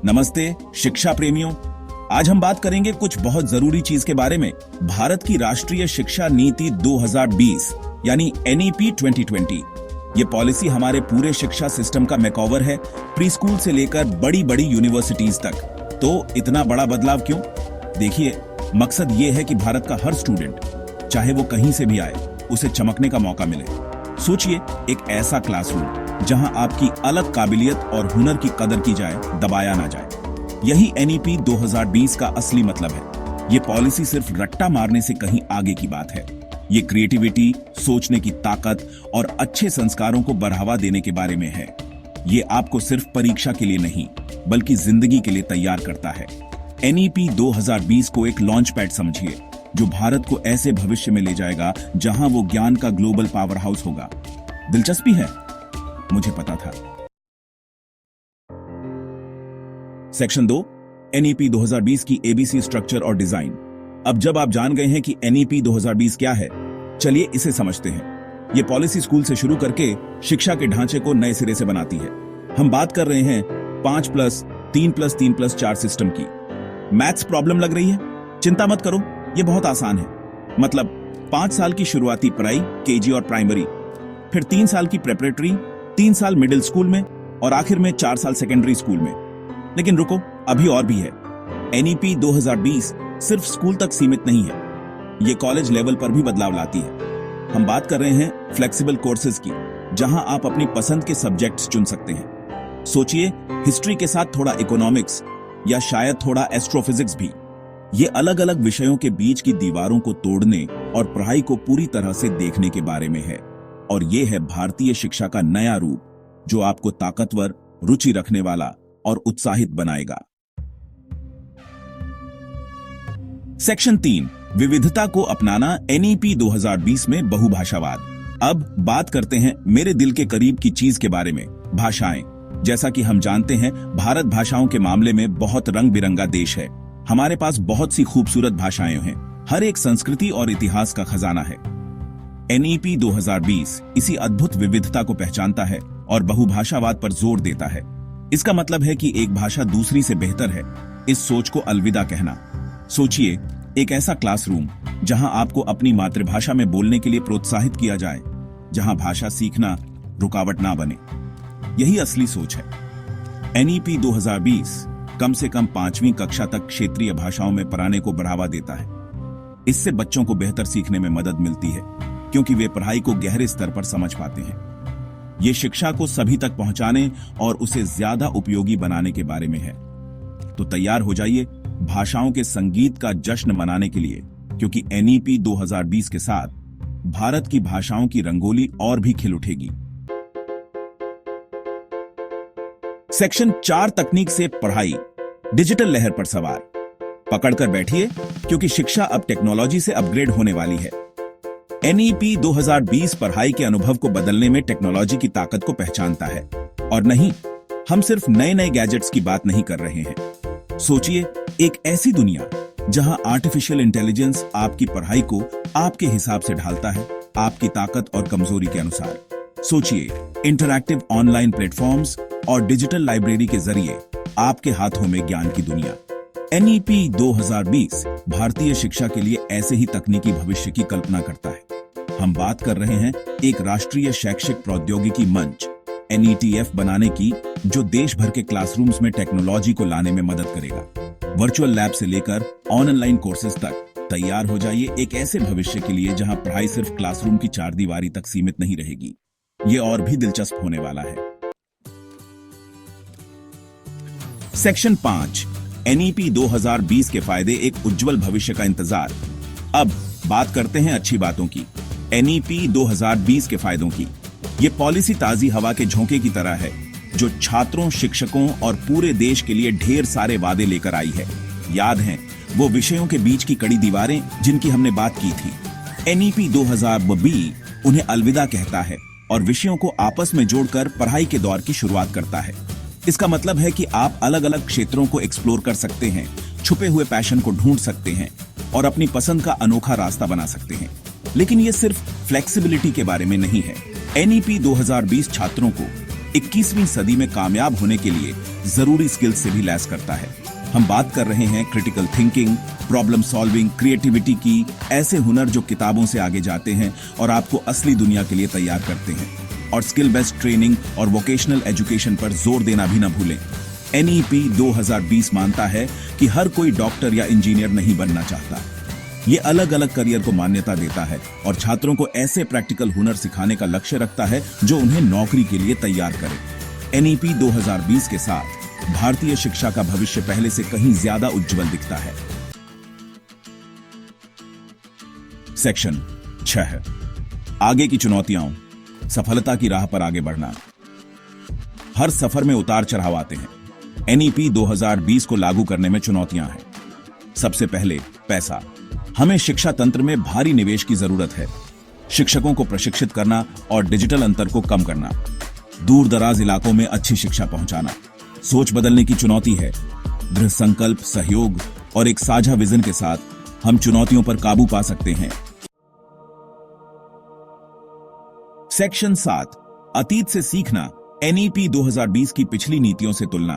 नमस्ते शिक्षा प्रेमियों। आज हम बात करेंगे कुछ बहुत जरूरी चीज के बारे में। भारत की राष्ट्रीय शिक्षा नीति 2020 यानी NEP 2020। ये पॉलिसी हमारे पूरे शिक्षा सिस्टम का मेकओवर है, प्री स्कूल से लेकर बड़ी बड़ी यूनिवर्सिटीज तक। तो इतना बड़ा बदलाव क्यों? देखिए, मकसद ये है कि भारत का हर स्टूडेंट, चाहे वो कहीं से भी आए, उसे चमकने का मौका मिले। सोचिए, एक ऐसा क्लासरूम जहां आपकी अलग काबिलियत और हुनर की कदर की जाए, दबाया ना जाए। यही NEP 2020 का असली मतलब है। ये पॉलिसी सिर्फ रट्टा मारने से कहीं आगे की बात है। ये क्रिएटिविटी, सोचने की ताकत और अच्छे संस्कारों को बढ़ावा देने के बारे में है। ये आपको सिर्फ परीक्षा के लिए नहीं, बल्कि जिंदगी के लिए तैयार करता है। NEP 2020 को एक लॉन्च पैड समझिए, जो भारत को ऐसे भविष्य में ले जाएगा जहां वो ज्ञान का ग्लोबल पावर हाउस होगा। दिलचस्पी है? मुझे पता था। सेक्शन 2, NEP 2020 की ABC स्ट्रक्चर और डिजाइन। अब जब आप जान गए हैं कि NEP 2020 क्या है, चलिए इसे समझते हैं। यह पॉलिसी स्कूल से शुरू करके शिक्षा के ढांचे को नए सिरे से बनाती है। हम बात कर रहे हैं 5+3+3+4 सिस्टम की। मैथ्स प्रॉब्लम लग रही है? चिंता मत करो, यह बहुत आसान है। मतलब 5 साल की शुरुआती पढ़ाई, KG और प्राइमरी, फिर 3 साल की प्रेपरेटरी, 3 साल मिडिल स्कूल में और आखिर में 4 साल सेकेंडरी स्कूल में। लेकिन रुको, अभी और भी है। NEP 2020 सिर्फ स्कूल तक सीमित नहीं है, ये कॉलेज लेवल पर भी बदलाव लाती है। हम बात कर रहे हैं फ्लेक्सिबल कोर्सेज की, जहां आप अपनी पसंद के सब्जेक्ट्स चुन सकते हैं। सोचिए, हिस्ट्री के साथ थोड़ा इकोनॉमिक्स या शायद थोड़ा एस्ट्रोफिजिक्स भी। ये अलग अलग विषयों के बीच की दीवारों को तोड़ने और पढ़ाई को पूरी तरह से देखने के बारे में है। और ये है भारतीय शिक्षा का नया रूप, जो आपको ताकतवर, रुचि रखने वाला और उत्साहित बनाएगा। सेक्शन 3, विविधता को अपनाना NEP 2020 में बहुभाषावाद। अब बात करते हैं मेरे दिल के करीब की चीज के बारे में, भाषाएं। जैसा कि हम जानते हैं, भारत भाषाओं के मामले में बहुत रंग बिरंगा देश है। हमारे पास बहुत सी खूबसूरत भाषाएं हैं। हर एक संस्कृति और इतिहास का खजाना है। NEP 2020 इसी अद्भुत विविधता को पहचानता है और बहुभाषावाद पर जोर देता है। इसका मतलब है कि एक भाषा दूसरी से बेहतर है, इस सोच को अलविदा कहना। सोचिए, एक ऐसा क्लासरूम जहां आपको अपनी मातृभाषा में बोलने के लिए प्रोत्साहित किया जाए, जहां भाषा सीखना रुकावट ना बने। यही असली सोच है। NEP 2020 कम से कम 5वीं कक्षा तक क्षेत्रीय भाषाओं में पढ़ाने को बढ़ावा देता है। इससे बच्चों को बेहतर सीखने में मदद मिलती है, क्योंकि वे पढ़ाई को गहरे स्तर पर समझ पाते हैं। ये शिक्षा को सभी तक पहुंचाने और उसे ज्यादा उपयोगी बनाने के बारे में है। तो तैयार हो जाइए भाषाओं के संगीत का जश्न मनाने के लिए, क्योंकि NEP 2020 के साथ भारत की भाषाओं की रंगोली और भी खिल उठेगी। सेक्शन 4, तकनीक से पढ़ाई, डिजिटल लहर पर सवार। पकड़कर बैठिए, क्योंकि शिक्षा अब टेक्नोलॉजी से अपग्रेड होने वाली है। NEP 2020 पढ़ाई के अनुभव को बदलने में टेक्नोलॉजी की ताकत को पहचानता है। और नहीं, हम सिर्फ नए नए गैजेट्स की बात नहीं कर रहे हैं। सोचिए, एक ऐसी दुनिया जहां आर्टिफिशियल इंटेलिजेंस आपकी पढ़ाई को आपके हिसाब से ढालता है, आपकी ताकत और कमजोरी के अनुसार। सोचिए, इंटरैक्टिव ऑनलाइन प्लेटफॉर्म्स और डिजिटल लाइब्रेरी के जरिए आपके हाथों में ज्ञान की दुनिया। NEP 2020 भारतीय शिक्षा के लिए ऐसे ही तकनीकी भविष्य की कल्पना करता है। हम बात कर रहे हैं एक राष्ट्रीय शैक्षिक प्रौद्योगिकी मंच NETF बनाने की, जो देश भर के क्लासरूम्स में टेक्नोलॉजी को लाने में मदद करेगा। वर्चुअल लैब से लेकर ऑनलाइन कोर्सेज तक। तैयार हो जाइए एक ऐसे भविष्य के लिए जहां पढ़ाई सिर्फ क्लासरूम की 4 दीवारी तक सीमित नहीं रहेगी। ये और भी दिलचस्प होने वाला है। सेक्शन 5, NEP 2020 के फायदे, एक उज्जवल भविष्य का इंतजार। अब बात करते हैं अच्छी बातों की, NEP 2020 के फायदों की। ये पॉलिसी ताजी हवा के झोंके की तरह है, जो छात्रों, शिक्षकों और पूरे देश के लिए ढेर सारे वादे लेकर आई है। याद हैं वो विषयों के बीच की कड़ी दीवारें जिनकी हमने बात की थी? NEP 2020 उन्हें अलविदा कहता है और विषयों को आपस में जोड़कर पढ़ाई के दौर की शुरुआत करता है। इसका मतलब है कि आप अलग अलग क्षेत्रों को एक्सप्लोर कर सकते हैं, छुपे हुए पैशन को ढूंढ सकते हैं और अपनी पसंद का अनोखा रास्ता बना सकते हैं। लेकिन ये सिर्फ फ्लेक्सिबिलिटी के बारे में नहीं है। NEP 2020 छात्रों को 21वीं सदी में कामयाब होने के लिए जरूरी स्किल्स से भी लैस करता है। हम बात कर रहे हैं critical thinking, problem solving, creativity की, ऐसे हुनर जो किताबों से आगे जाते हैं और आपको असली दुनिया के लिए तैयार करते हैं। और स्किल बेस्ड ट्रेनिंग और वोकेशनल एजुकेशन पर जोर देना भी न भूलें। NEP 2020 मानता है कि हर कोई डॉक्टर या इंजीनियर नहीं बनना चाहता। ये अलग अलग करियर को मान्यता देता है और छात्रों को ऐसे प्रैक्टिकल हुनर सिखाने का लक्ष्य रखता है जो उन्हें नौकरी के लिए तैयार करे। NEP 2020 के साथ भारतीय शिक्षा का भविष्य पहले से कहीं ज्यादा उज्जवल दिखता है। सेक्शन 6, आगे की चुनौतियां, सफलता की राह पर आगे बढ़ना। हर सफर में उतार चढ़ाव आते हैं। NEP 2020 को लागू करने में चुनौतियां हैं। सबसे पहले पैसा। हमें शिक्षा तंत्र में भारी निवेश की जरूरत है। शिक्षकों को प्रशिक्षित करना और डिजिटल अंतर को कम करना, दूर दराज इलाकों में अच्छी शिक्षा पहुंचाना। सोच बदलने की चुनौती है। दृढ़ संकल्प, सहयोग और एक साझा विजन के साथ हम चुनौतियों पर काबू पा सकते हैं। सेक्शन 7, अतीत से सीखना। NEP 2020 की पिछली नीतियों से तुलना।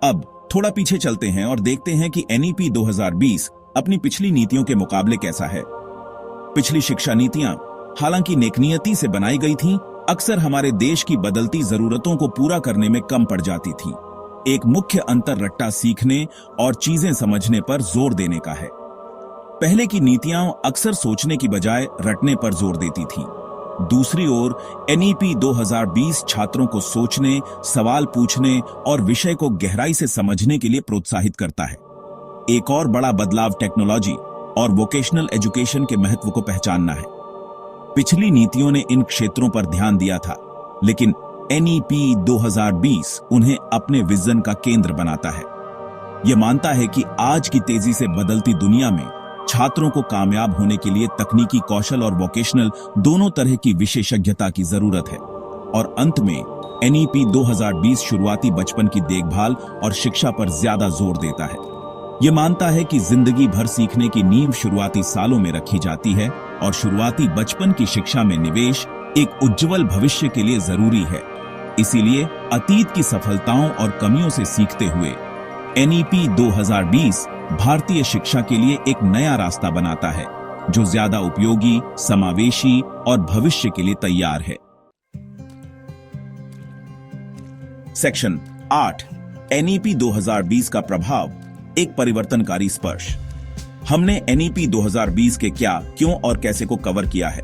अब थोड़ा पीछे चलते हैं और देखते हैं कि NEP 2020 अपनी पिछली नीतियों के मुकाबले कैसा है। पिछली शिक्षा नीतियां हालांकि नेकनियती से बनाई गई थीं, अक्सर हमारे देश की बदलती जरूरतों को पूरा करने में कम पड़ जाती थीं। एक मुख्य अंतर रट्टा सीखने और चीजें समझने पर जोर देने का है। पहले की नीतियां अक्सर सोचने की बजाय रटने पर जोर देती थीं। दूसरी ओर NEP 2020 छात्रों को सोचने, सवाल पूछने और विषय को गहराई से समझने के लिए प्रोत्साहित करता है। एक और बड़ा बदलाव टेक्नोलॉजी और वोकेशनल एजुकेशन के महत्व को पहचानना है। पिछली नीतियों ने इन क्षेत्रों पर ध्यान दिया था, लेकिन NEP 2020 उन्हें अपने विजन का केंद्र बनाता है। यह मानता है कि आज की तेजी से बदलती दुनिया में छात्रों को कामयाब होने के लिए तकनीकी कौशल और वोकेशनल दोनों तरह की विशेषज्ञता की जरूरत है। और अंत में NEP 2020 शुरुआती बचपन की देखभाल और शिक्षा पर ज्यादा जोर देता है। यह मानता है कि जिंदगी भर सीखने की नींव शुरुआती सालों में रखी जाती है और शुरुआती बचपन की शिक्षा में निवेश एक उज्जवल भविष्य के लिए जरूरी है। इसीलिए अतीत की सफलताओं और कमियों से सीखते हुए NEP 2020 भारतीय शिक्षा के लिए एक नया रास्ता बनाता है जो ज्यादा उपयोगी, समावेशी और भविष्य के लिए तैयार है। सेक्शन 8, NEP 2020 का प्रभाव, एक परिवर्तनकारी स्पर्श। हमने NEP 2020 के क्या, क्यों और कैसे को कवर किया है,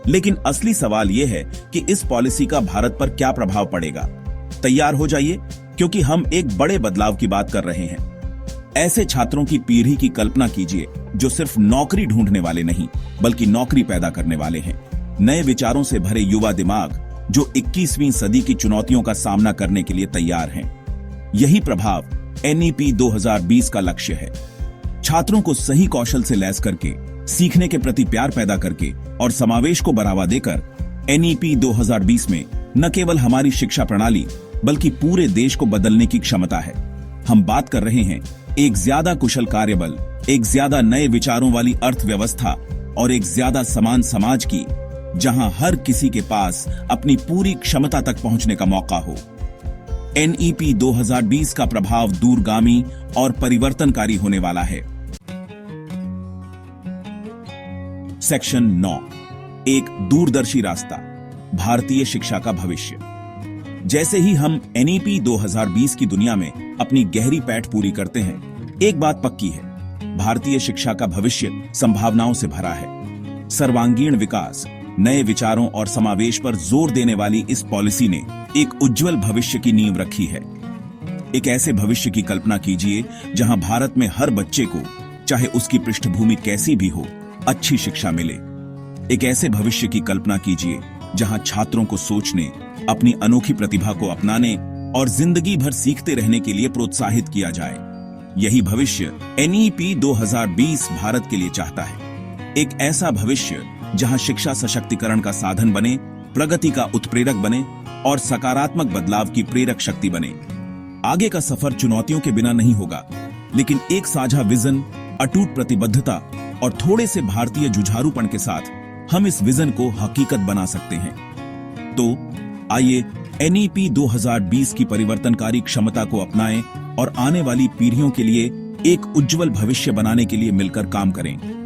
लेकिन असली सवाल यह है कि इस पॉलिसी का भारत पर क्या प्रभाव पड़ेगा। तैयार हो जाइए, क्योंकि हम एक बड़े बदलाव की बात कर रहे हैं। ऐसे छात्रों की पीढ़ी की कल्पना कीजिए जो सिर्फ नौकरी ढूंढने वाले नहीं, बल्कि नौकरी पैदा करने वाले हैं। नए विचारों से भरे युवा दिमाग जो 21वीं सदी की चुनौतियों का सामना करने के लिए तैयार हैं। यही प्रभाव NEP 2020 का लक्ष्य है। छात्रों को सही कौशल से लैस करके, सीखने के प्रति प्यार पैदा करके और समावेश को बढ़ावा देकर NEP 2020 में न केवल हमारी शिक्षा प्रणाली बल्कि पूरे देश को बदलने की क्षमता है। हम बात कर रहे हैं एक ज्यादा कुशल कार्यबल, एक ज्यादा नए विचारों वाली अर्थव्यवस्था और एक ज्यादा समान समाज की, जहां हर किसी के पास अपनी पूरी क्षमता तक पहुंचने का मौका हो। NEP 2020 का प्रभाव दूरगामी और परिवर्तनकारी होने वाला है। सेक्शन 9, एक दूरदर्शी रास्ता, भारतीय शिक्षा का भविष्य। जैसे ही हम NEP 2020 की दुनिया में अपनी गहरी पैठ पूरी करते हैं, एक बात पक्की है, भारतीय शिक्षा का भविष्य संभावनाओं से भरा है। सर्वांगीण विकास, नए विचारों और समावेश पर जोर देने वाली इस पॉलिसी ने एक उज्जवल भविष्य की नींव रखी है। एक ऐसे भविष्य की कल्पना कीजिए जहां भारत में हर बच्चे को, चाहे उसकी पृष्ठभूमि कैसी भी हो, अच्छी शिक्षा मिले। एक ऐसे भविष्य की कल्पना कीजिए जहां छात्रों को सोचने, अपनी अनोखी प्रतिभा को अपनाने और जिंदगी भर सीखते रहने के लिए प्रोत्साहित किया जाए। यही भविष्य NEP 2020 भारत के लिए चाहता है। एक ऐसा भविष्य जहां शिक्षा सशक्तिकरण का साधन बने, प्रगति का उत्प्रेरक बने और सकारात्मक बदलाव की प्रेरक शक्ति बने। आगे का सफर चुनौतियों के बिना नहीं होगा, लेकिन एक साझा विजन, अटूट प्रतिबद्धता और थोड़े से भारतीय जुझारूपन के साथ हम इस विजन को हकीकत बना सकते हैं। तो आइए एनईपी 2020 की परिवर्तनकारी क्षमता को अपनाएं और आने वाली पीढ़ियों के लिए एक उज्जवल भविष्य बनाने के लिए मिलकर काम करें।